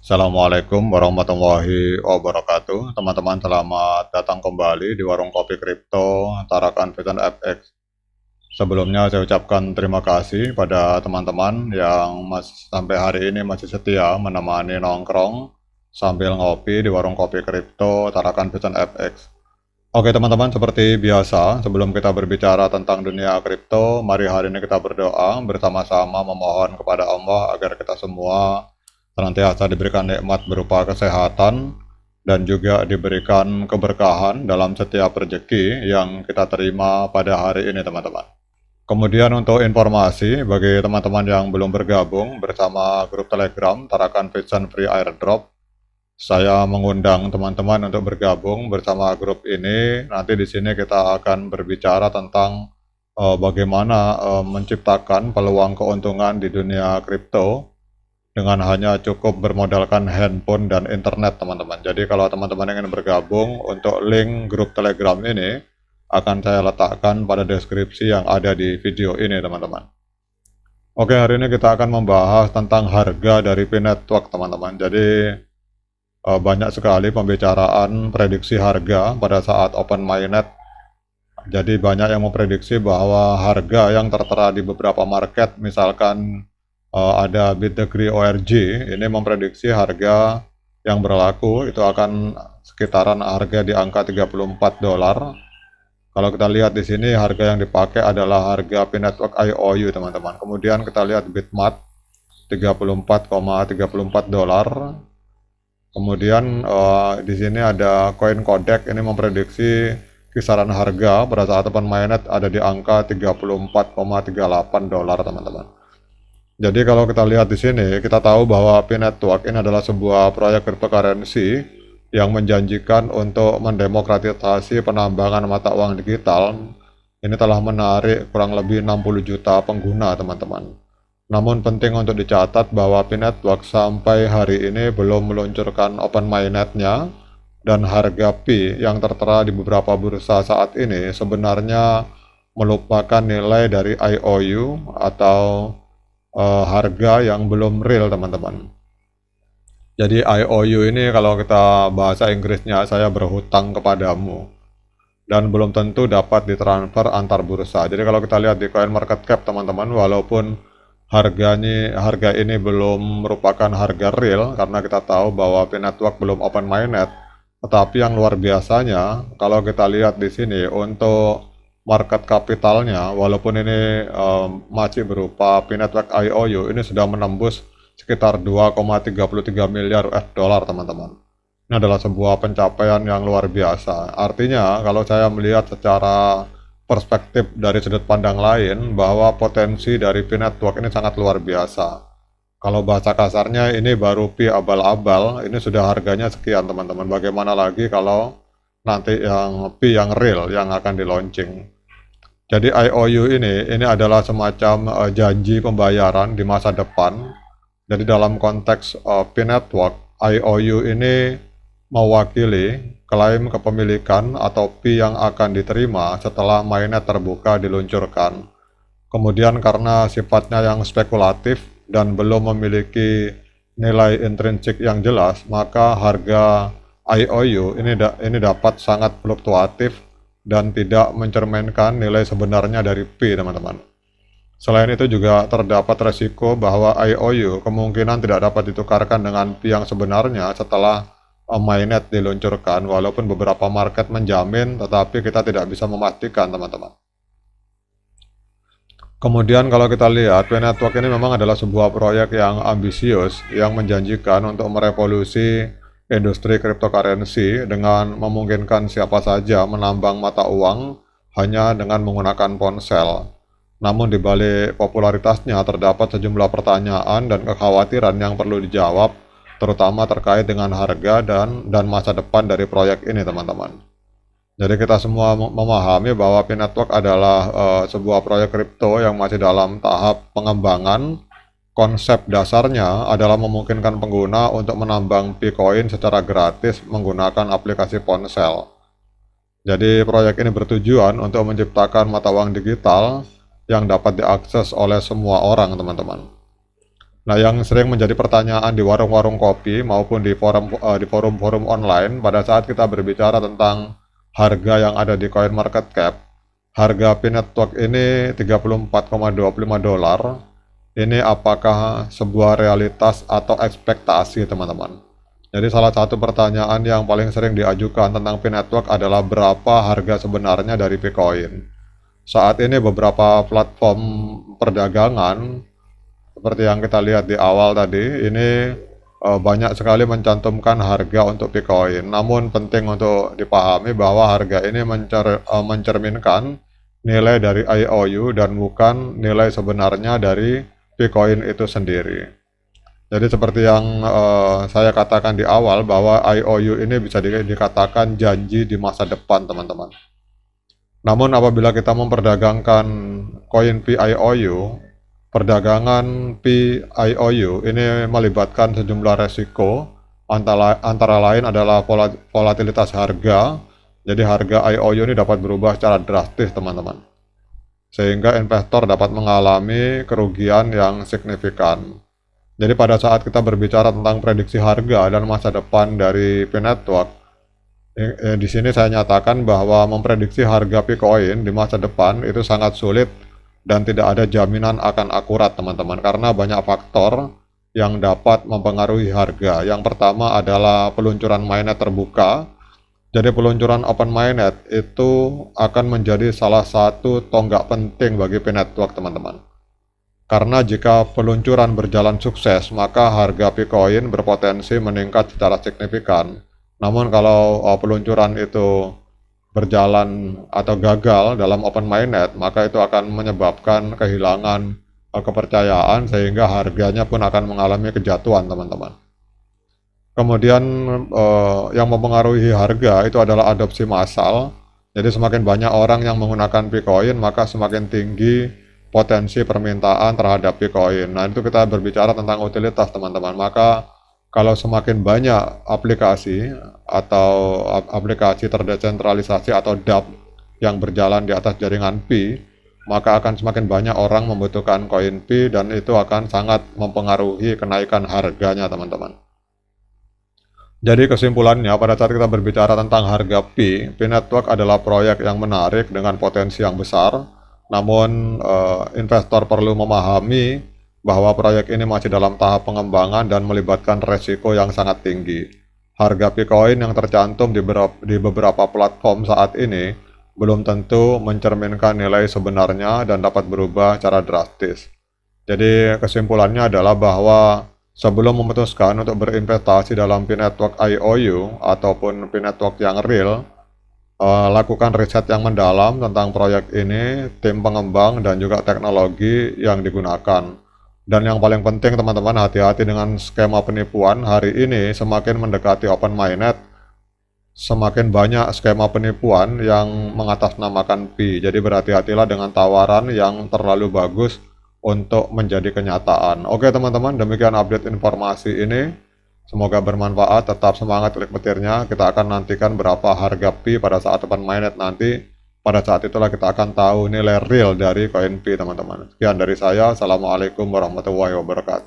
Assalamualaikum warahmatullahi wabarakatuh. Teman-teman, selamat datang kembali di Warung Kopi Kripto Tarakan Vision FX. Sebelumnya saya ucapkan terima kasih pada teman-teman yang sampai hari ini masih setia menemani nongkrong sambil ngopi di Warung Kopi Kripto Tarakan Vision FX. Oke teman-teman, seperti biasa, sebelum kita berbicara tentang dunia kripto, mari hari ini kita berdoa bersama-sama memohon kepada Allah agar kita semua senantiasa diberikan nikmat berupa kesehatan dan juga diberikan keberkahan dalam setiap rezeki yang kita terima pada hari ini teman-teman. Kemudian untuk informasi bagi teman-teman yang belum bergabung bersama grup Telegram Tarakan Vision Free Airdrop, saya mengundang teman-teman untuk bergabung bersama grup ini. Nanti di sini kita akan berbicara tentang bagaimana menciptakan peluang keuntungan di dunia kripto dengan hanya cukup bermodalkan handphone dan internet teman-teman. Jadi kalau teman-teman ingin bergabung, untuk link grup Telegram ini akan saya letakkan pada deskripsi yang ada di video ini teman-teman. Oke, hari ini kita akan membahas tentang harga dari Pi Network teman-teman. Jadi banyak sekali pembicaraan prediksi harga pada saat open mainnet. Jadi banyak yang memprediksi bahwa harga yang tertera di beberapa market, misalkan ada BitDegree ORG, ini memprediksi harga yang berlaku itu akan sekitaran harga di angka 34 dolar. Kalau kita lihat di sini harga yang dipakai adalah harga Pi Network IOU teman-teman. Kemudian kita lihat Bitmat 34,34 dolar. Kemudian di sini ada Coin Codec, ini memprediksi kisaran harga pada saat open mainnet ada di angka 34,38 dolar teman-teman. Jadi kalau kita lihat di sini, kita tahu bahwa Pi Network ini adalah sebuah proyek cryptocurrency yang menjanjikan untuk mendemokratisasi penambangan mata uang digital. Ini telah menarik kurang lebih 60 juta pengguna teman-teman. Namun penting untuk dicatat bahwa Pi Network sampai hari ini belum meluncurkan open mainnet-nya, dan harga Pi yang tertera di beberapa bursa saat ini sebenarnya melupakan nilai dari IOU atau harga yang belum real teman-teman. Jadi IOU ini kalau kita bahasa Inggrisnya saya berhutang kepadamu, dan belum tentu dapat ditransfer antar bursa. Jadi kalau kita lihat di CoinMarketCap teman-teman, walaupun harga ini belum merupakan harga real karena kita tahu bahwa Pi Network belum open mainnet, tetapi yang luar biasanya kalau kita lihat di sini untuk market kapitalnya, walaupun ini masih berupa Pi Network IOU, ini sudah menembus sekitar 2,33 miliar US dollar teman-teman. Ini adalah sebuah pencapaian yang luar biasa. Artinya kalau saya melihat secara perspektif dari sudut pandang lain, bahwa potensi dari Pi Network ini sangat luar biasa. Kalau bahasa kasarnya ini baru Pi abal-abal, ini sudah harganya sekian teman-teman. Bagaimana lagi kalau nanti yang Pi yang real yang akan di launching. Jadi IOU ini adalah semacam janji pembayaran di masa depan. Jadi dalam konteks Pi Network, IOU ini mewakili klaim kepemilikan atau Pi yang akan diterima setelah mainnet terbuka diluncurkan. Kemudian karena sifatnya yang spekulatif dan belum memiliki nilai intrinsik yang jelas, maka harga IOU ini dapat sangat fluktuatif dan tidak mencerminkan nilai sebenarnya dari Pi teman-teman. Selain itu juga terdapat resiko bahwa IOU kemungkinan tidak dapat ditukarkan dengan Pi yang sebenarnya setelah mainnet diluncurkan, walaupun beberapa market menjamin, tetapi kita tidak bisa memastikan teman-teman. Kemudian kalau kita lihat, Pi Network ini memang adalah sebuah proyek yang ambisius yang menjanjikan untuk merevolusi industri cryptocurrency dengan memungkinkan siapa saja menambang mata uang hanya dengan menggunakan ponsel. Namun di balik popularitasnya terdapat sejumlah pertanyaan dan kekhawatiran yang perlu dijawab, terutama terkait dengan harga dan masa depan dari proyek ini teman-teman. Jadi kita semua memahami bahwa Pi Network adalah sebuah proyek kripto yang masih dalam tahap pengembangan. Konsep dasarnya adalah memungkinkan pengguna untuk menambang Picoin secara gratis menggunakan aplikasi ponsel. Jadi proyek ini bertujuan untuk menciptakan mata uang digital yang dapat diakses oleh semua orang teman-teman. Nah, yang sering menjadi pertanyaan di warung-warung kopi maupun di forum-forum online pada saat kita berbicara tentang harga yang ada di CoinMarketCap, harga Pi Network ini 34,25 dolar. Ini apakah sebuah realitas atau ekspektasi, teman-teman? Jadi salah satu pertanyaan yang paling sering diajukan tentang Pi Network adalah berapa harga sebenarnya dari Bitcoin. Saat ini beberapa platform perdagangan seperti yang kita lihat di awal tadi, ini banyak sekali mencantumkan harga untuk Bitcoin. Namun penting untuk dipahami bahwa harga ini mencerminkan nilai dari IOU dan bukan nilai sebenarnya dari Bitcoin itu sendiri. Jadi seperti yang saya katakan di awal bahwa IOU ini bisa dikatakan janji di masa depan, teman-teman. Namun apabila kita memperdagangkan koin PIOU, perdagangan PIOU ini melibatkan sejumlah resiko, antara lain adalah volatilitas harga. Jadi harga IOU ini dapat berubah secara drastis, teman-teman, sehingga investor dapat mengalami kerugian yang signifikan. Jadi pada saat kita berbicara tentang prediksi harga dan masa depan dari Pi Network, di sini saya nyatakan bahwa memprediksi harga Bitcoin di masa depan itu sangat sulit dan tidak ada jaminan akan akurat, teman-teman, karena banyak faktor yang dapat mempengaruhi harga. Yang pertama adalah peluncuran mainnet terbuka. Jadi peluncuran open mainnet itu akan menjadi salah satu tonggak penting bagi Pi Network, teman-teman. Karena jika peluncuran berjalan sukses, maka harga Bitcoin berpotensi meningkat secara signifikan. Namun kalau peluncuran itu berjalan atau gagal dalam open mainnet, maka itu akan menyebabkan kehilangan kepercayaan sehingga harganya pun akan mengalami kejatuhan, teman-teman. Kemudian yang mempengaruhi harga itu adalah adopsi massal. Jadi semakin banyak orang yang menggunakan Bitcoin, maka semakin tinggi potensi permintaan terhadap Bitcoin. Nah, itu kita berbicara tentang utilitas, teman-teman. Maka kalau semakin banyak aplikasi atau aplikasi terdesentralisasi atau dApp yang berjalan di atas jaringan Pi, maka akan semakin banyak orang membutuhkan koin Pi dan itu akan sangat mempengaruhi kenaikan harganya, teman-teman. Jadi kesimpulannya, pada saat kita berbicara tentang harga Pi Network adalah proyek yang menarik dengan potensi yang besar. Namun investor perlu memahami bahwa proyek ini masih dalam tahap pengembangan dan melibatkan resiko yang sangat tinggi. Harga Bitcoin yang tercantum di beberapa platform saat ini belum tentu mencerminkan nilai sebenarnya dan dapat berubah secara drastis. Jadi kesimpulannya adalah bahwa sebelum memutuskan untuk berinvestasi dalam Pi Network IOU ataupun Pi Network yang real, lakukan riset yang mendalam tentang proyek ini, tim pengembang, dan juga teknologi yang digunakan. Dan yang paling penting, teman-teman, hati-hati dengan skema penipuan. Hari ini semakin mendekati open mainnet, semakin banyak skema penipuan yang mengatasnamakan Pi. Jadi berhati-hatilah dengan tawaran yang terlalu bagus untuk menjadi kenyataan. Oke, teman-teman, demikian update informasi ini. Semoga bermanfaat, tetap semangat klik petirnya. Kita akan nantikan berapa harga Pi pada saat open mainnet nanti. Pada saat itulah kita akan tahu nilai real dari koin Pi, teman-teman. Sekian dari saya. Assalamualaikum warahmatullahi wabarakatuh.